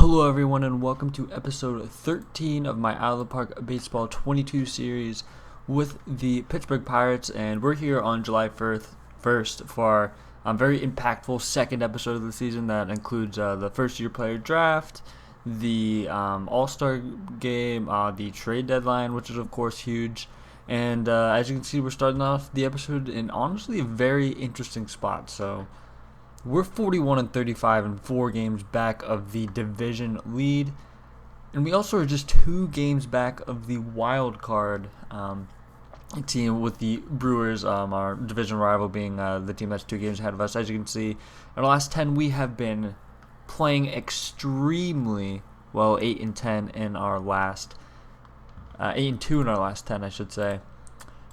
Hello everyone and welcome to episode 13 of my Out of the Park Baseball 22 series with the Pittsburgh Pirates, and we're here on July 1st for our very impactful second episode of the season that includes the first year player draft, the All-Star game, the trade deadline, which is of course huge, and as you can see we're starting off the episode in honestly a very interesting spot. So we're 41-35 and 4 games back of the division lead, and we also are just 2 games back of the wild card team, with the Brewers, our division rival, being the team that's 2 games ahead of us. As you can see, in the last 10 we have been playing extremely well. 8-10 in our last 8-2 in our last 10, I should say.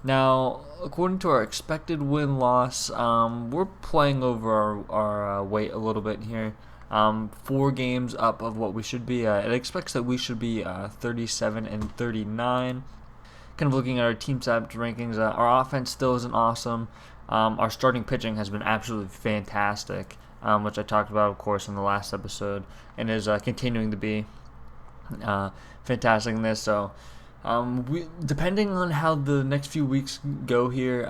Now, according to our expected win-loss, we're playing over our weight a little bit here. 4 games up of what we should be. It expects that we should be 37-39. Kind of looking at our team stats rankings, our offense still isn't awesome. Our starting pitching has been absolutely fantastic, which I talked about, of course, in the last episode, and is continuing to be fantastic in this. So, we, depending on how the next few weeks go here,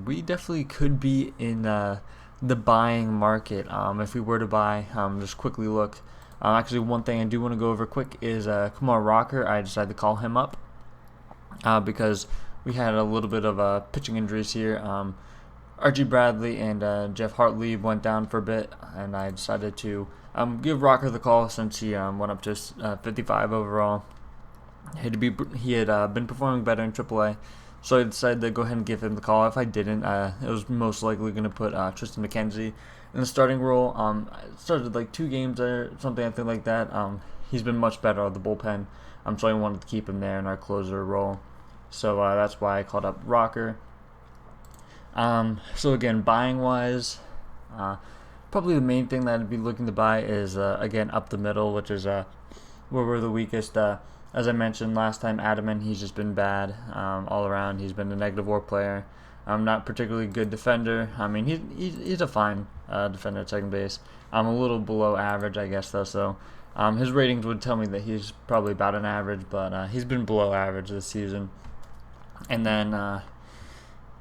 we definitely could be in the buying market. If we were to buy, just quickly look. Actually, one thing I do want to go over quick is Kumar Rocker. I decided to call him up because we had a little bit of pitching injuries here. Archie Bradley and Jeff Hartley went down for a bit, and I decided to give Rocker the call since he went up to 55 overall. He had been performing better in AAA, so I decided to go ahead and give him the call. If I didn't, it was most likely going to put Tristan Mckenzie in the starting role. Started like 2 games or something, I think, like that. He's been much better out of the bullpen, so I wanted to keep him there in our closer role. So that's why I called up Rocker. So again, buying wise, probably the main thing that I'd be looking to buy is again up the middle, which is where we're the weakest. As I mentioned last time, Adaman, he's just been bad all around. He's been a negative WAR player. Not particularly good defender. I mean, he's a fine defender at second base. A little below average, I guess, though. So his ratings would tell me that he's probably about an average, but he's been below average this season. And then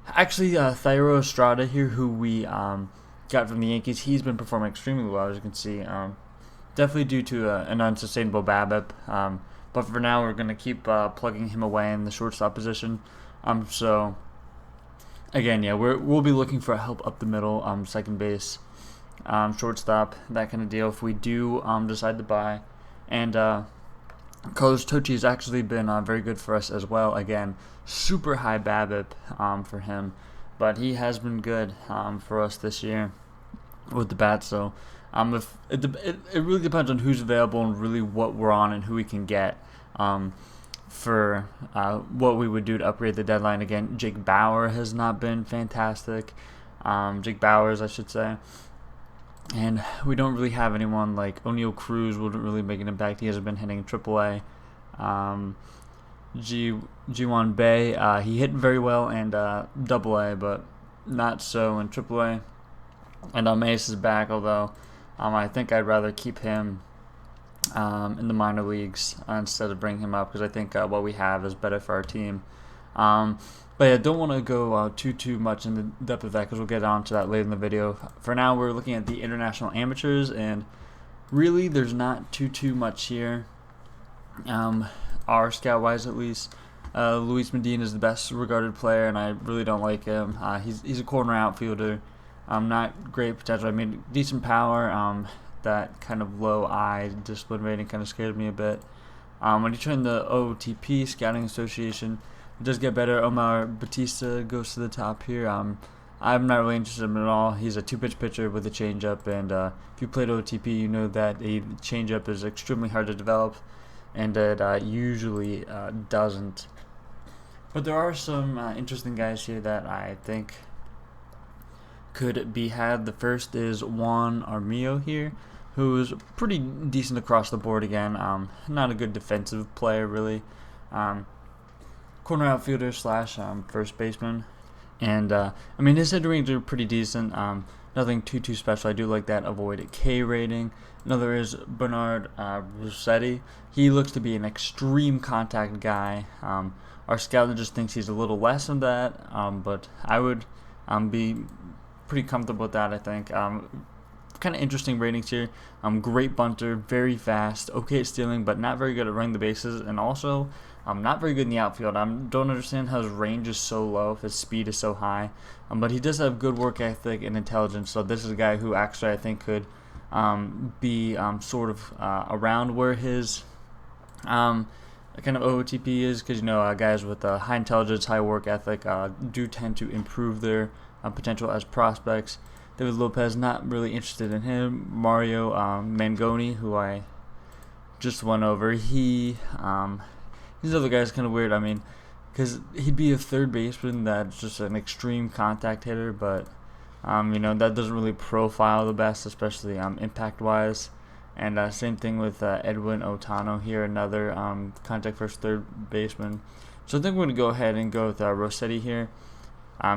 actually, Thairo Estrada here, who we got from the Yankees, he's been performing extremely well, as you can see. Definitely due to an unsustainable BABIP. But for now, we're going to keep plugging him away in the shortstop position. So, again, yeah, we'll be looking for help up the middle, second base, shortstop, that kind of deal, if we do decide to buy. And Carlos Tochi has actually been very good for us as well. Again, super high BABIP for him, but he has been good for us this year with the bat. So, if it really depends on who's available and really what we're on and who we can get for what we would do to upgrade the deadline. Again, Jake Bauer has not been fantastic. Jake Bowers, I should say. And we don't really have anyone like O'Neal Cruz wouldn't really make an impact. He hasn't been hitting AAA. Jiwon Bay, he hit very well in AA, but not so in AAA. And Mace is back, although I think I'd rather keep him in the minor leagues instead of bring him up, because I think what we have is better for our team. But yeah, don't want to go too much in the depth of that, because we'll get on to that later in the video. For now, we're looking at the international amateurs, and really there's not too much here. Our scout-wise, at least. Luis Medina is the best regarded player, and I really don't like him. He's a corner outfielder. Not great potential. I mean, decent power. That kind of low eye discipline rating kind of scared me a bit. When you join the OOTP Scouting Association, it does get better. Omar Batista goes to the top here. I'm not really interested in him at all. He's a 2-pitch pitcher with a changeup, and if you played OOTP, you know that a changeup is extremely hard to develop, and it usually doesn't. But there are some interesting guys here that I think could be had. The first is Juan Armillo here, who is pretty decent across the board again. Not a good defensive player, really. Corner outfielder / first baseman. And, I mean, his hit ratings are pretty decent. nothing too special. I do like that avoid K rating. Another is Bernard Rossetti. He looks to be an extreme contact guy. Our scout just thinks he's a little less of that, but I would be pretty comfortable with that, I think. Kind of interesting ratings here. Great bunter, very fast, okay at stealing, but not very good at running the bases, and also not very good in the outfield. I don't understand how his range is so low if his speed is so high, but he does have good work ethic and intelligence, so this is a guy who actually I think could be sort of around where his kind of OOTP is, because guys with high intelligence, high work ethic do tend to improve their potential as prospects. David Lopez, not really interested in him. Mario Mangoni, who I just went over, these other guys kind of weird. I mean, because he'd be a third baseman that's just an extreme contact hitter, but that doesn't really profile the best, especially impact-wise. And same thing with Edwin Otano here, another contact first third baseman. So I think we're going to go ahead and go with Rossetti here.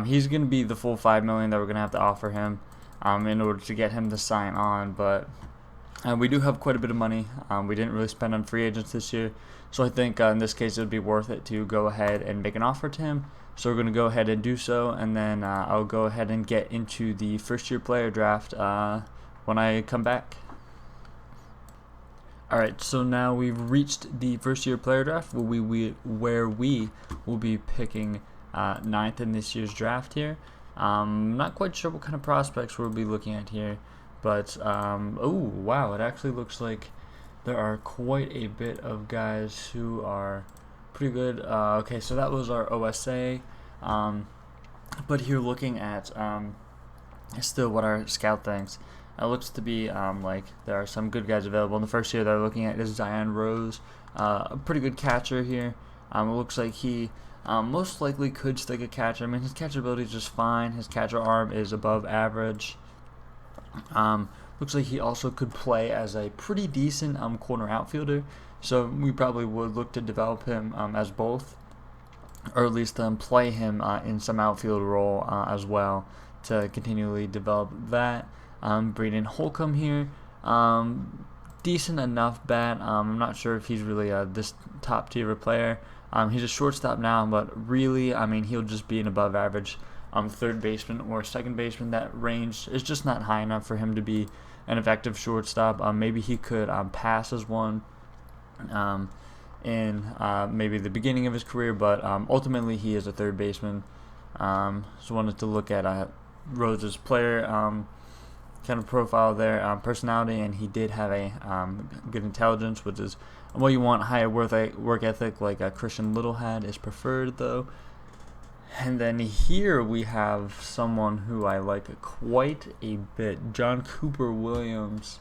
He's going to be the full $5 million that we're going to have to offer him in order to get him to sign on. But we do have quite a bit of money. We didn't really spend on free agents this year. So I think in this case it would be worth it to go ahead and make an offer to him. So we're going to go ahead and do so. And then I'll go ahead and get into the first-year player draft when I come back. Alright, so now we've reached the first-year player draft where we will be picking 9th in this year's draft here. Not quite sure what kind of prospects we'll be looking at here, but oh wow, it actually looks like there are quite a bit of guys who are pretty good. Okay, so that was our OSA, but here looking at still what our scout thinks. It looks to be like there are some good guys available. In the first year they're looking at is Diane Rose, a pretty good catcher here. It looks like he most likely could stick a catcher. I mean, his catcher ability is just fine. His catcher arm is above average. Looks like he also could play as a pretty decent corner outfielder. So we probably would look to develop him as both, or at least play him in some outfield role as well to continually develop that. Braden Holcomb here, decent enough bat. I'm not sure if he's really this top tier player. He's a shortstop now, but really, I mean, he'll just be an above average third baseman or second baseman. That range is just not high enough for him to be an effective shortstop. Maybe he could pass as one in maybe the beginning of his career, but ultimately he is a third baseman. Just wanted to look at Rose's player kind of profile there, personality, and he did have a good intelligence, which is what you want. Higher work ethic like Christian Little had is preferred though. And then here we have someone who I like quite a bit. John Cooper Williams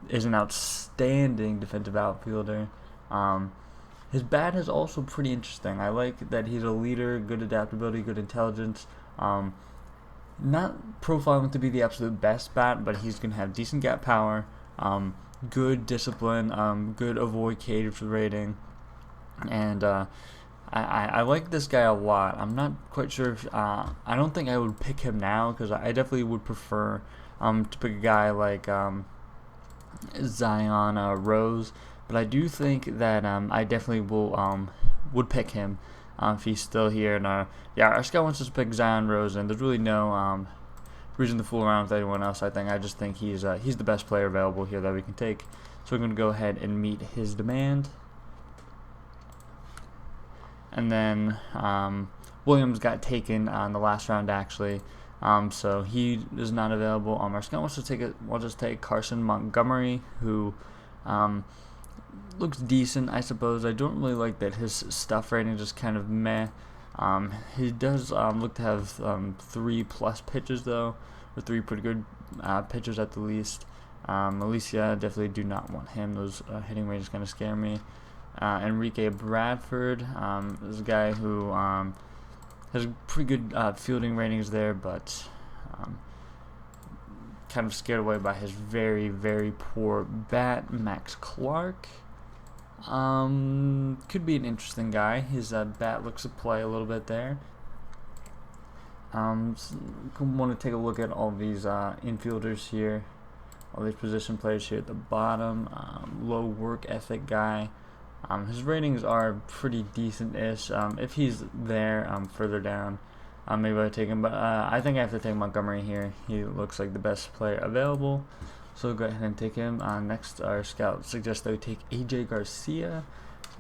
is an outstanding defensive outfielder. His bat is also pretty interesting. I like that he's a leader, good adaptability, good intelligence. Not profiling to be the absolute best bat, but he's going to have decent gap power, good discipline, good avoid cage rating, and I like this guy a lot. I'm not quite sure if I don't think I would pick him now, because I definitely would prefer to pick a guy like Diane Rose, but I do think that I definitely would pick him if he's still here. And our scout wants us to pick Diane Rose, and there's really no reason to fool around with anyone else. I just think he's the best player available here that we can take. So we're going to go ahead and meet his demand. And then Williams got taken in the last round actually, so he is not available. Our scout wants to take it. We'll just take Carson Montgomery, who looks decent, I suppose. I don't really like that his stuff rating is just kind of meh. He does look to have 3+ pitches though, or 3 pretty good pitches at the least. Alicia, definitely do not want him. Those hitting ranges kind of scare me. Enrique Bradford is a guy who has pretty good fielding ratings there, but kind of scared away by his very, very poor bat. Max Clark could be an interesting guy. His bat looks to play a little bit there. Want to take a look at all these infielders here, all these position players here at the bottom. Low work ethic guy. His ratings are pretty decent-ish. If he's there further down, maybe I take him, but I think I have to take Montgomery here. He looks like the best player available, so we'll go ahead and take him. Next, our scout suggests that we take AJ Garcia,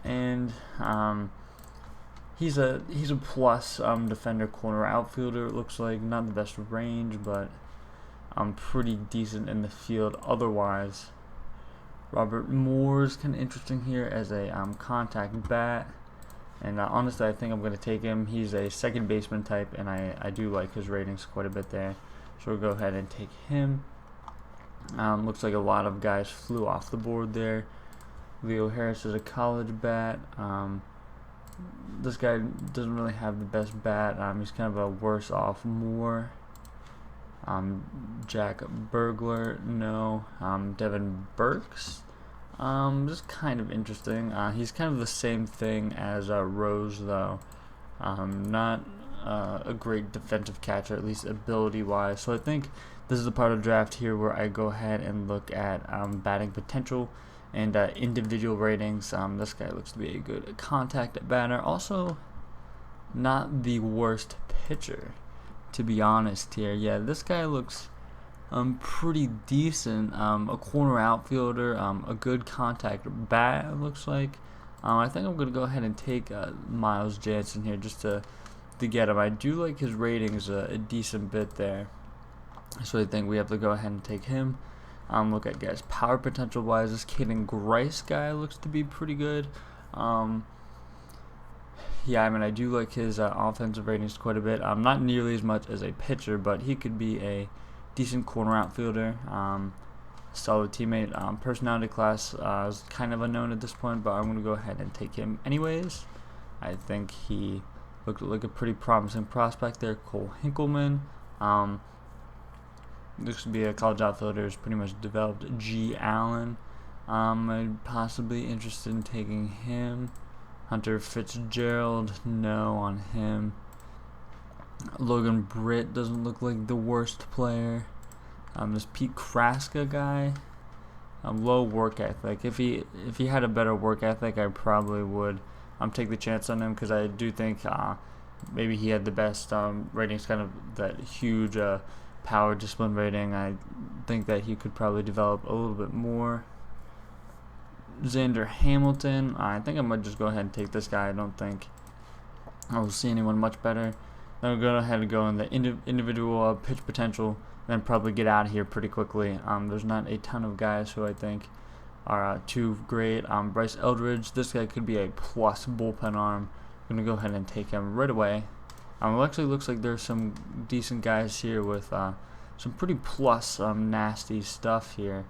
and he's a plus defender, corner outfielder. It looks like not the best range, but pretty decent in the field otherwise. Robert Moore's kind of interesting here as a contact bat, and honestly I think I'm going to take him. He's a second baseman type, and I do like his ratings quite a bit there, so we'll go ahead and take him. Looks like a lot of guys flew off the board there. Leo Harris is a college bat. This guy doesn't really have the best bat. He's kind of a worse off Moore. Jack Burglar, no. Devin Burks, just kind of interesting. He's kind of the same thing as Rose, though. Not a great defensive catcher, at least ability-wise. So I think this is the part of the draft here where I go ahead and look at batting potential and individual ratings. This guy looks to be a good contact batter. Also, not the worst pitcher, to be honest here. Yeah, this guy looks pretty decent. A corner outfielder, a good contact bat, it looks like. I think I'm going to go ahead and take Miles Jansen here just to get him. I do like his ratings a decent bit there, so I think we have to go ahead and take him. Look at guys power potential wise. This Caden Grice guy looks to be pretty good. Yeah, I mean, I do like his offensive ratings quite a bit. Not nearly as much as a pitcher, but he could be a decent corner outfielder. Solid teammate. Personality class is kind of unknown at this point, but I'm going to go ahead and take him anyways. I think he looked like a pretty promising prospect there. Cole Hinkleman. This could be a college outfielder who's pretty much developed. G. Allen. I'm possibly interested in taking him. Hunter Fitzgerald, no on him. Logan Britt doesn't look like the worst player. This Pete Kraska guy, low work ethic. If he had a better work ethic, I probably would take the chance on him, because I do think maybe he had the best ratings, kind of that huge power discipline rating. I think that he could probably develop a little bit more. Xander Hamilton, I think I might just go ahead and take this guy. I don't think I will see anyone much better. Then we'll go ahead and go in the individual pitch potential, and then probably get out of here pretty quickly. There's not a ton of guys who I think are too great. Bryce Eldridge, this guy could be a plus bullpen arm. I'm going to go ahead and take him right away. It actually looks like there's some decent guys here with some pretty plus nasty stuff here.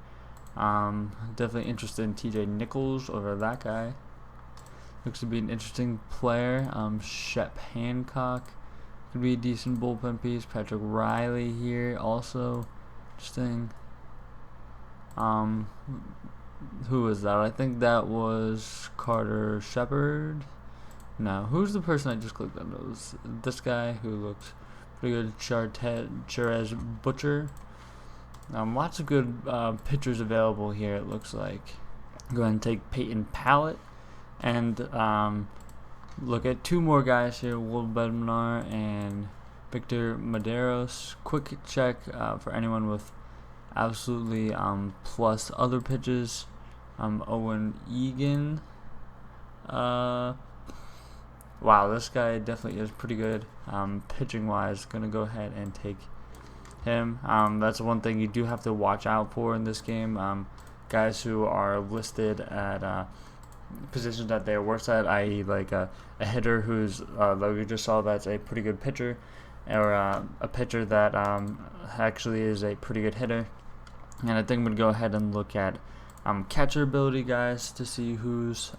Definitely interested in TJ Nichols over that guy. Looks to be an interesting player. Shep Hancock could be a decent bullpen piece. Patrick Riley here also interesting. Who was that? I think that was Carter Shepard. No, who's the person I just clicked on? It was this guy who looks pretty good. Charez Butcher. Lots of good pitchers available here, it looks like. Go ahead and take Peyton Pallett, and look at two more guys here, Will Bednar and Victor Maderos. Quick check for anyone with absolutely plus other pitches. Owen Egan. Wow, this guy definitely is pretty good pitching wise. Gonna go ahead and take him. That's one thing you do have to watch out for in this game. Guys who are listed at positions that they're worse at, i.e. like a hitter who's like we just saw, that's a pretty good pitcher, or a pitcher that actually is a pretty good hitter. And I think I'm going to go ahead and look at catcher ability guys to see who's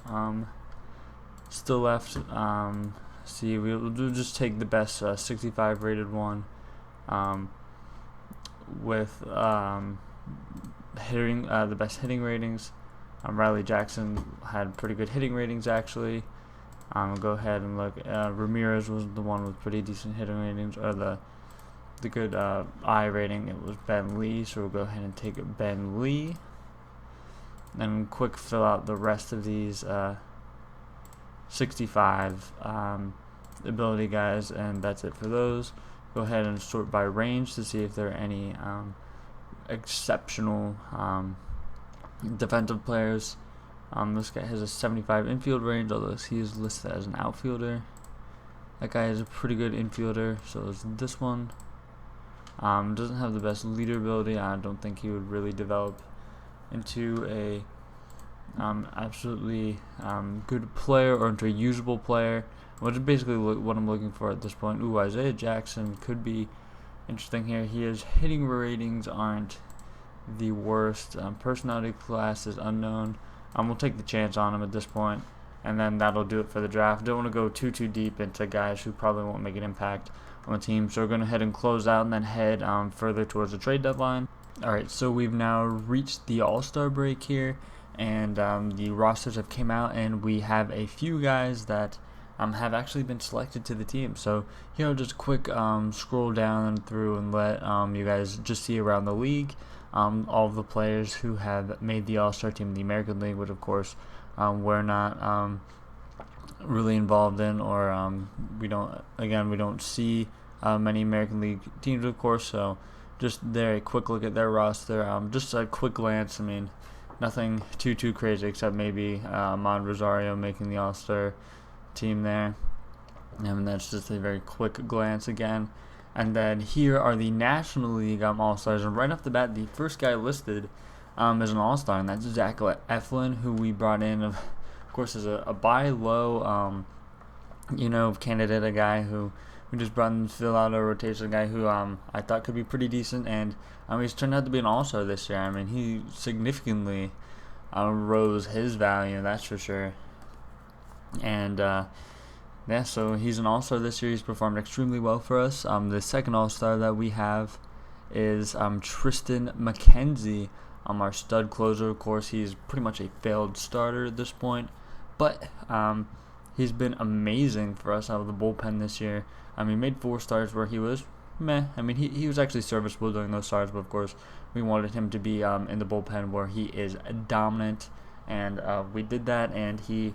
still left. See, we'll just take the best 65 rated one with hitting the best hitting ratings. Riley Jackson had pretty good hitting ratings actually. We'll go ahead and look. Ramirez was the one with pretty decent hitting ratings, or the good I rating. It was Ben Lee, so we'll go ahead and take Ben Lee. Then quick fill out the rest of these 65 ability guys, and that's it for those. Go ahead and sort by range to see if there are any exceptional defensive players. This guy has a 75 infield range, although he is listed as an outfielder. That guy is a pretty good infielder, so is this one. Doesn't have the best leader ability. I don't think he would really develop into a absolutely good player or into a usable player, which is basically what I'm looking for at this point. Ooh, Isaiah Jackson could be interesting here. His hitting ratings aren't the worst. Personality class is unknown. We'll take the chance on him at this point, and then that'll do it for the draft. Don't want to go too deep into guys who probably won't make an impact on the team, so we're going to head and close out and then head further towards the trade deadline. Alright, so we've now reached the All-Star break here, and the rosters have came out, and we have a few guys that have actually been selected to the team. So here I'll just quick scroll down through and let you guys just see around the league all of the players who have made the All-Star team in the American League, which of course we're not really involved in, or we don't see many American League teams, of course. So just there, a quick look at their roster, just a quick glance. I mean, nothing too crazy, except maybe Ahmad Rosario making the All-Star team there, and that's just a very quick glance again. And then here are the National League All-Stars, and right off the bat, the first guy listed is an All-Star, and that's Zach Eflin, who we brought in, of course, as a buy low, candidate, a guy who we just brought in to fill out a rotation, guy who I thought could be pretty decent, and he's turned out to be an All-Star this year. I mean, he significantly rose his value, that's for sure. And yeah, so he's an All-Star this year. He's performed extremely well for us. The second All-Star that we have is Tristan Mckenzie, our stud closer. Of course, he's pretty much a failed starter at this point, but he's been amazing for us out of the bullpen this year. He made 4 starts where he was meh. I mean, he was actually serviceable during those starts, but of course, we wanted him to be in the bullpen where he is dominant, and we did that, and he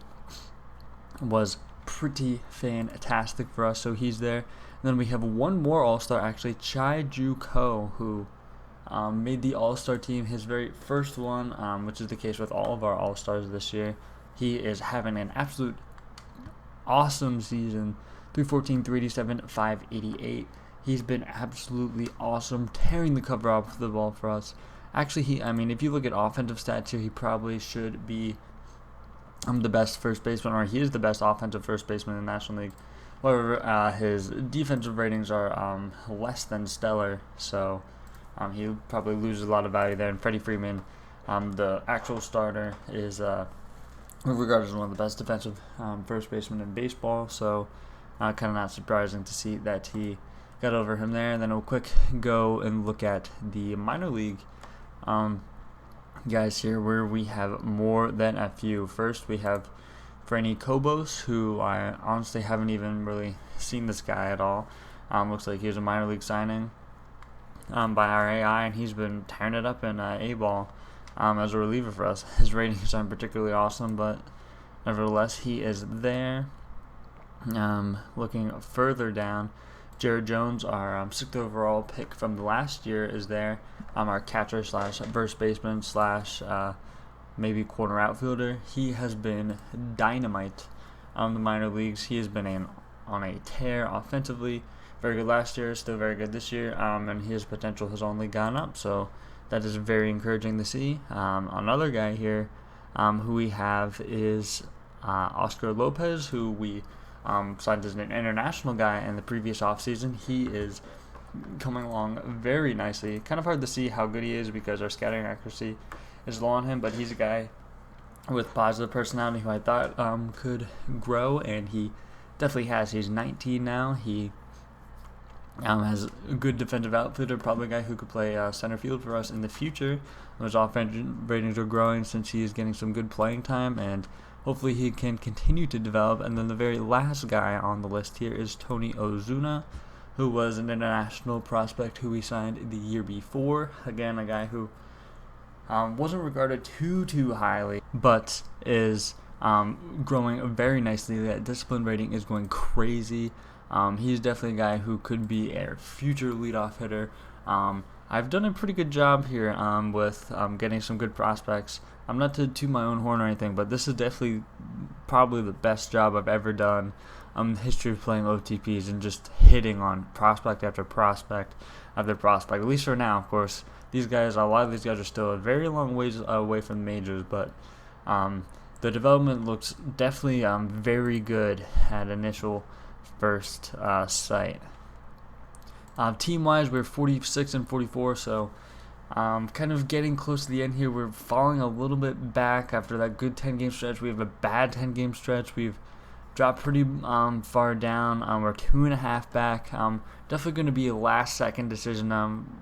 was pretty fantastic for us, so he's there. And then we have one more All-Star, actually, Chai-Ju Ko, who made the All-Star team, his very first one, which is the case with all of our All-Stars this year. He is having an absolute awesome season. 314, 387, 588. He's been absolutely awesome, tearing the cover off the ball for us. Actually, if you look at offensive stats here, he probably should be the best first baseman, or he is the best offensive first baseman in the National League. However, his defensive ratings are less than stellar, so he probably loses a lot of value there. And Freddie Freeman, the actual starter, is regarded as one of the best defensive first basemen in baseball, so kind of not surprising to see that he got over him there. And then we'll quick go and look at the minor league guys here, where we have more than a few. First, we have Franny Kobos, who I honestly haven't even really seen this guy at all. Looks like he was a minor league signing by our AI, and he's been tearing it up in A-ball as a reliever for us. His ratings aren't particularly awesome, but nevertheless, he is there. Looking further down, Jared Jones, our 6th overall pick from the last year, is there. Our catcher / first baseman / maybe corner outfielder. He has been dynamite on the minor leagues. He has been on a tear offensively. Very good last year, still very good this year, and his potential has only gone up, so that is very encouraging to see. Another guy here who we have is Oscar Lopez, who we signed as an international guy in the previous offseason. He is coming along very nicely. Kind of hard to see how good he is because our scattering accuracy is low on him, but he's a guy with positive personality who I thought could grow, and he definitely has. He's 19 now. He has a good defensive outfielder, probably a guy who could play center field for us in the future. His offensive ratings are growing since he is getting some good playing time, and hopefully he can continue to develop. And then the very last guy on the list here is Tony Ozuna, who was an international prospect who we signed the year before. Again, a guy who wasn't regarded too highly, but is growing very nicely. That discipline rating is going crazy. He's definitely a guy who could be a future leadoff hitter. I've done a pretty good job here with getting some good prospects. I'm not to toot my own horn or anything, but this is definitely probably the best job I've ever done in the history of playing OTPs and just hitting on prospect after prospect after prospect. At least for now, of course. These guys, a lot of these guys are still a very long ways away from the majors, but the development looks definitely very good at initial first sight. Team-wise, we're 46 and 44, so kind of getting close to the end here. We're falling a little bit back after that good 10-game stretch. We have a bad 10-game stretch. We've dropped pretty far down. We're 2.5 back. Definitely going to be a last-second decision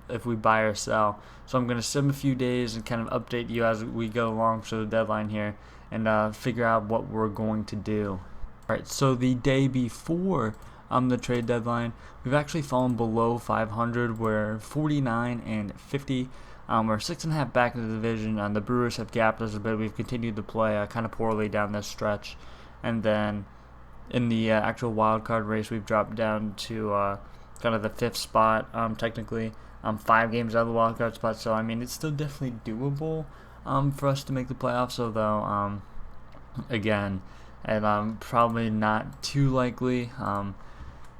if we buy or sell. So I'm going to sim a few days and kind of update you as we go along to the deadline here and figure out what we're going to do. All right, so the day before the trade deadline, we've actually fallen below 500. We're 49 and 50. We're 6.5 back in the division, and the Brewers have gapped us a bit. We've continued to play kind of poorly down this stretch, and then in the actual wild card race, we've dropped down to kind of the 5th spot, technically. 5 games out of the wild card spot, so I mean it's still definitely doable for us to make the playoffs. Although again, and probably not too likely.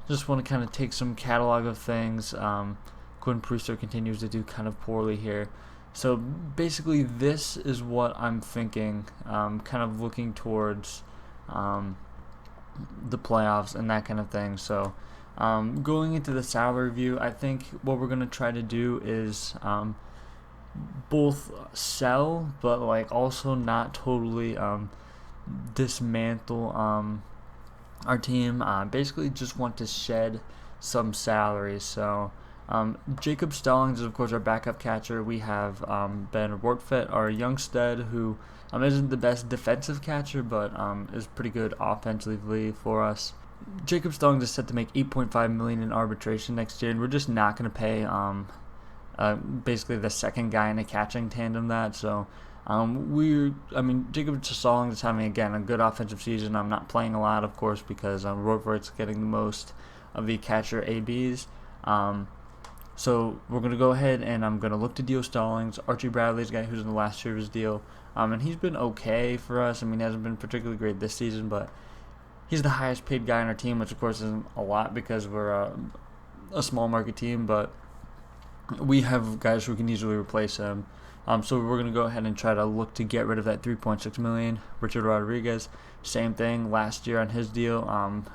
Just want to kind of take some catalog of things. Quinn Priester continues to do kind of poorly here. So basically this is what I'm thinking, kind of looking towards the playoffs and that kind of thing. So going into the salary review, I think what we're going to try to do is both sell, but like also not totally dismantle our team. Basically just want to shed some salaries. So Jacob Stallings is of course our backup catcher. We have Ben Workfit, our young stud, who isn't the best defensive catcher, but is pretty good offensively for us. Jacob Stallings is set to make $8.5 million in arbitration next year, and we're just not going to pay basically the second guy in a catching tandem that. So Jacob Stallings is having, again, a good offensive season. I'm not playing a lot, of course, because Rovert's getting the most of the catcher ABs. So we're going to go ahead and I'm going to look to deal Stallings. Archie Bradley is a guy who's in the last year of his deal. And he's been okay for us. I mean, he hasn't been particularly great this season, but he's the highest paid guy on our team, which of course isn't a lot because we're a small market team, but we have guys who can easily replace him. So we're going to go ahead and try to look to get rid of that $3.6 million. Richard Rodriguez, same thing last year on his deal. I'm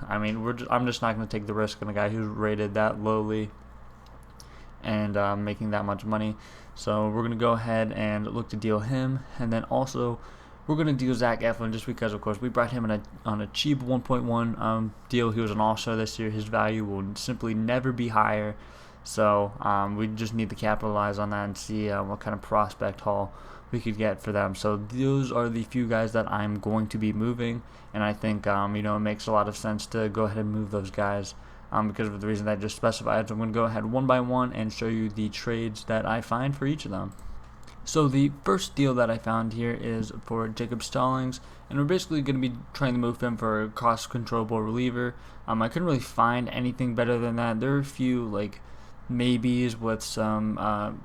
just not going to take the risk on a guy who's rated that lowly and making that much money. So we're going to go ahead and look to deal him. And then also we're going to deal Zach Eflin just because, of course, we brought him on a cheap 1.1 deal. He was an all-star this year. His value will simply never be higher. So we just need to capitalize on that and see what kind of prospect haul we could get for them. So those are the few guys that I'm going to be moving. And I think, it makes a lot of sense to go ahead and move those guys. Because of the reason that I just specified. So I'm going to go ahead one by one and show you the trades that I find for each of them. So the first deal that I found here is for Jacob Stallings, and we're basically going to be trying to move him for a cost controllable reliever. I couldn't really find anything better than that. There are a few maybes with some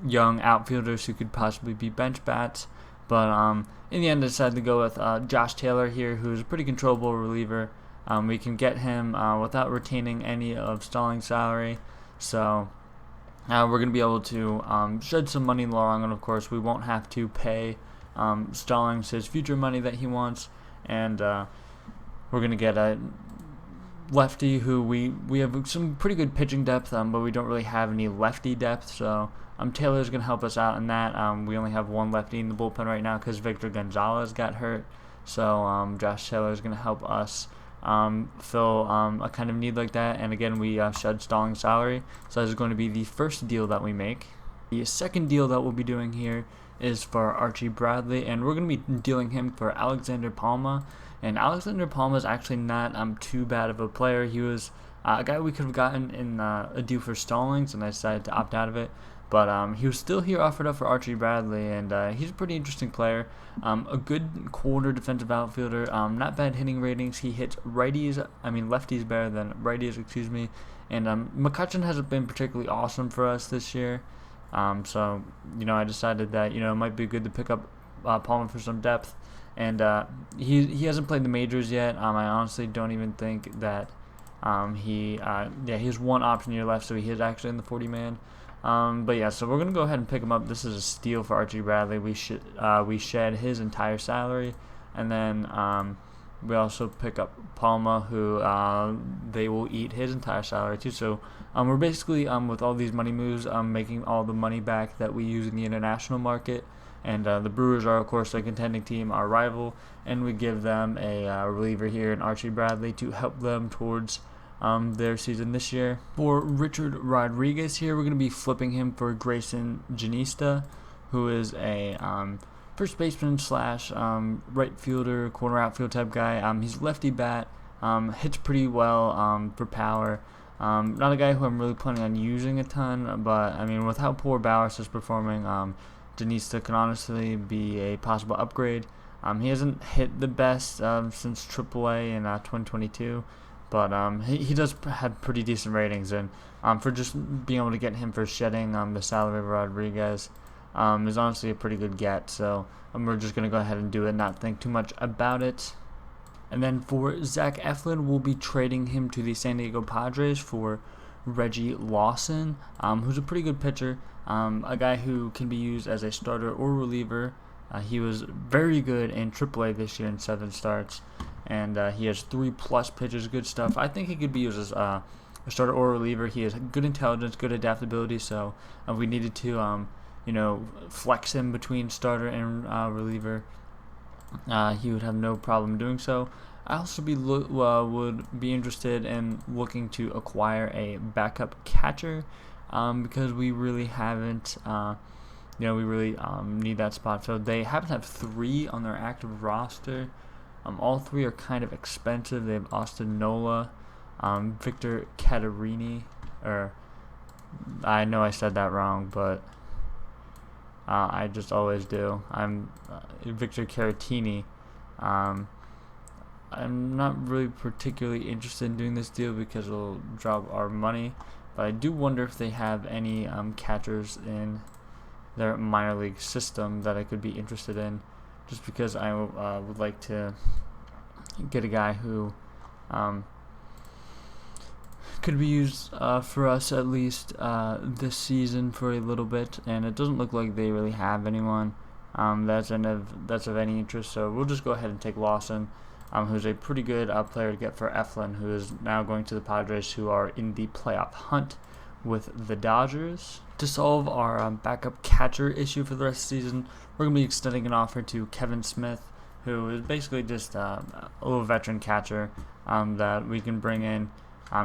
young outfielders who could possibly be bench bats, but in the end I decided to go with Josh Taylor here, who's a pretty controllable reliever. We can get him without retaining any of Stallings' salary. So we're going to be able to shed some money in the long run. Of course, we won't have to pay Stallings his future money that he wants. And we're going to get a lefty who we have some pretty good pitching depth, but we don't really have any lefty depth. So Taylor's going to help us out in that. We only have one lefty in the bullpen right now because Victor Gonzalez got hurt. So Josh Taylor is going to help us fill a kind of need like that. And again, we shed Stallings' salary. So this is going to be the first deal that we make. The second deal that we'll be doing here is for Archie Bradley, and we're going to be dealing him for Alexander Palma. And Alexander Palma is actually not too bad of a player. He was a guy we could have gotten in a deal for Stallings, and I decided to opt out of it. But he was still here offered up for Archie Bradley, and he's a pretty interesting player. A good corner defensive outfielder, not bad hitting ratings. He hits lefties better than righties, excuse me. And McCutcheon hasn't been particularly awesome for us this year. So, I decided that, it might be good to pick up Palmer for some depth. And he hasn't played the majors yet. I honestly don't even think that he has one option year left, so he is actually in the 40-man. But yeah, so we're going to go ahead and pick him up. This is a steal for Archie Bradley. We shed his entire salary, and then we also pick up Palma, who they will eat his entire salary too. So we're basically, with all these money moves, making all the money back that we use in the international market. And the Brewers are, of course, a contending team, our rival, and we give them a reliever here in Archie Bradley to help them towards their season this year. For Richard Rodriguez here, we're going to be flipping him for Grayson Janista, who is a first baseman / right fielder, corner outfield type guy. He's lefty bat, hits pretty well for power. Not a guy who I'm really planning on using a ton, but with how poor Bowers is performing, Janista can honestly be a possible upgrade. He hasn't hit the best since AAA in 2022. But he does have pretty decent ratings, and for just being able to get him for shedding the salary of Rodriguez is honestly a pretty good get. So we're just going to go ahead and do it, not think too much about it. And then for Zach Eflin, we'll be trading him to the San Diego Padres for Reggie Lawson, who's a pretty good pitcher, a guy who can be used as a starter or reliever. He was very good in AAA this year in 7 starts. And he has 3+ pitches, good stuff. I think he could be used as a starter or reliever. He has good intelligence, good adaptability. So if we needed to, flex him between starter and reliever, he would have no problem doing so. I also would be interested in looking to acquire a backup catcher because we really haven't. We really need that spot. So they happen to have 3 on their active roster. All 3 are kind of expensive. They have Austin Nola, Victor Caterini, or I know I said that wrong, but I just always do. I'm Victor Caratini. I'm not really particularly interested in doing this deal because it'll drop our money, but I do wonder if they have any catchers in their minor league system that I could be interested in. Just because I would like to get a guy who could be used for us at least this season for a little bit, and it doesn't look like they really have anyone that's of any interest. So we'll just go ahead and take Lawson, who's a pretty good player to get for Eflin, who is now going to the Padres, who are in the playoff hunt with the Dodgers. To solve our backup catcher issue for the rest of the season, we're going to be extending an offer to Kevin Smith, who is basically just a little veteran catcher that we can bring in.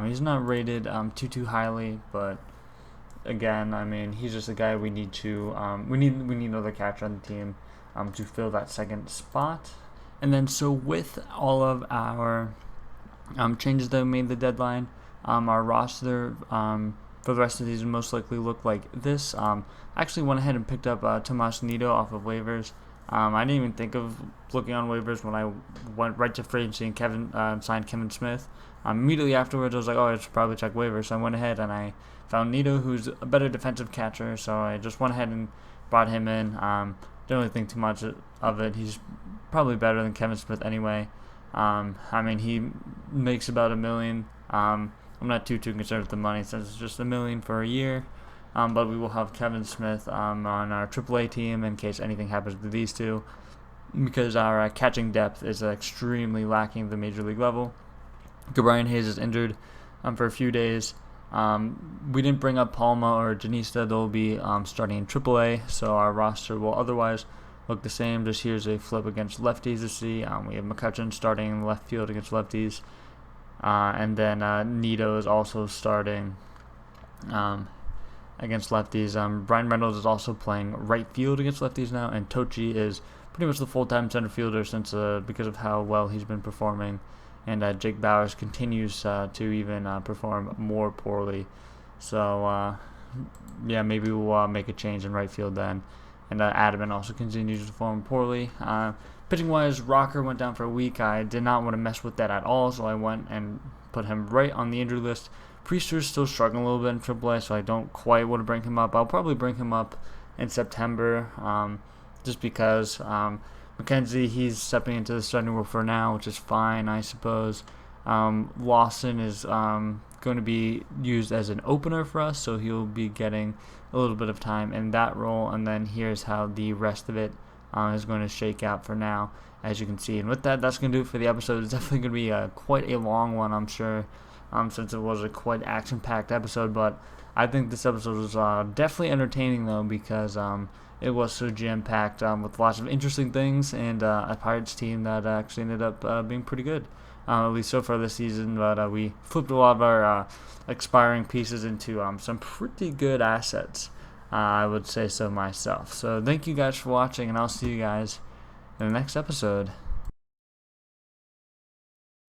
He's not rated too highly, but again, he's just a guy we need to we need another catcher on the team to fill that second spot. And then so with all of our changes that we made at the deadline, our roster for the rest of the season most likely look like this. I actually went ahead and picked up Tomas Nido off of waivers. I didn't even think of looking on waivers when I went right to free agency and signed Kevin Smith. Immediately afterwards, I was like, I should probably check waivers. So I went ahead and I found Nido, who's a better defensive catcher. So I just went ahead and brought him in. Didn't really think too much of it. He's probably better than Kevin Smith anyway. He makes about $1 million. I'm not too concerned with the money since it's just $1 million for a year. But we will have Kevin Smith on our AAA team in case anything happens to these two, because our catching depth is extremely lacking at the major league level. Brian Hayes is injured for a few days. We didn't bring up Palma or Janista. They'll be starting in AAA, so our roster will otherwise look the same. Just here's a flip against lefties to see. We have McCutcheon starting in left field against lefties. And then Nido is also starting against lefties. Brian Reynolds is also playing right field against lefties now, and Tochi is pretty much the full-time center fielder since because of how well he's been performing. And Jake Bauers continues to even perform more poorly. So, maybe we'll make a change in right field then. And Adaman also continues to perform poorly. Pitching-wise, Rocker went down for a week. I did not want to mess with that at all, so I went and put him right on the injury list. Priester's still struggling a little bit in AAA, so I don't quite want to bring him up. I'll probably bring him up in September, just because Mckenzie, he's stepping into the starting role for now, which is fine, I suppose. Lawson is going to be used as an opener for us, so he'll be getting a little bit of time in that role, and then here's how the rest of it is going to shake out for now, as you can see. And with that, that's going to do it for the episode. It's definitely going to be quite a long one, I'm sure, since it was a quite action-packed episode, but I think this episode was definitely entertaining, though, because it was so jam-packed with lots of interesting things, and a Pirates team that actually ended up being pretty good, at least so far this season. But we flipped a lot of our expiring pieces into some pretty good assets, I would say so myself. So thank you guys for watching, and I'll see you guys in the next episode.